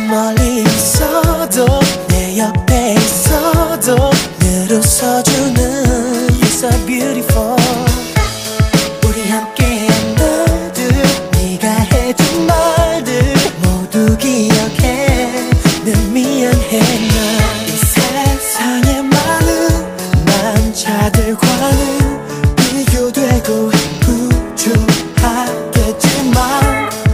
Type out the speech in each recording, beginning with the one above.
멀리 있어도 내 옆에 있어도 늘 웃어주는 You're so beautiful. 우리 함께한 날들 네가 해준 말들 모두 기억해. 늘 미안해 나. 이 세상의 많은 남자들과는 비교되고 부족하겠지만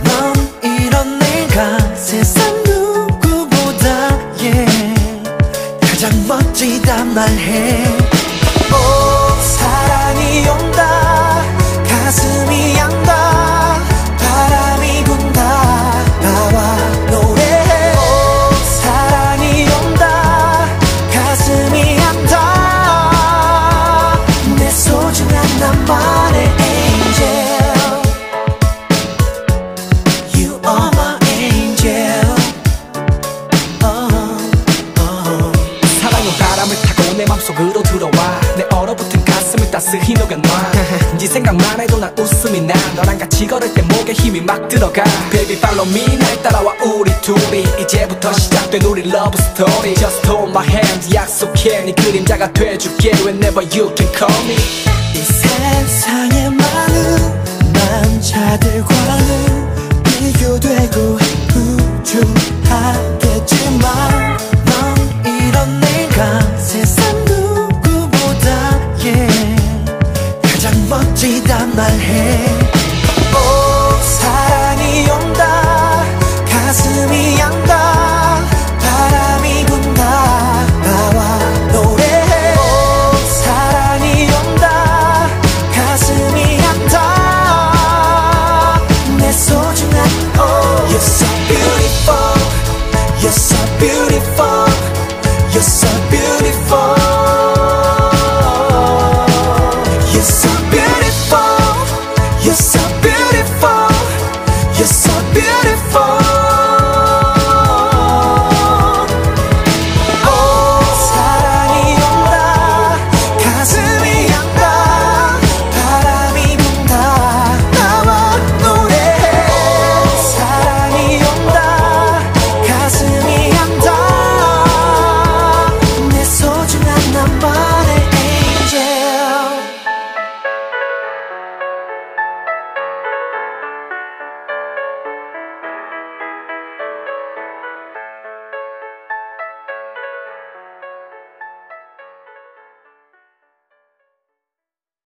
넌 이런 내가 세상 누구보다 가장 멋지단 말해. 오 사랑이 온다 가슴이 안다 바람이 분다 나와 노래해. 오 사랑이 온다 가슴이 안다 내 소중한 나만의 angel. You are my angel. 사랑은 바람을 타고 내 맘속으로 들어와 내 얼어붙은 가슴을 따스히 녹여놔. 네 생각만 해도 난 웃음이 나. 너랑 같이 걸을 때 목에 힘이 막 들어가. Baby follow me 날 따라와 우리 둘이 이제부터 시작된 우리 love story. Just hold my hand 약속해 네 그림자가 돼줄게 Whenever you can call me. 이 세상에 많은 남자들과는 비교되고 부족하겠지만 넌 이런 내가 세상 누구보다 가장 멋지단 말해. 오 사랑이 온다 가슴이 안다 바람이 분다 나와 노래해. 오 사랑이 온다 가슴이 안다 내 소중한 You're so beautiful. You're so beautiful. You're so beautiful. You're so beautiful. You're so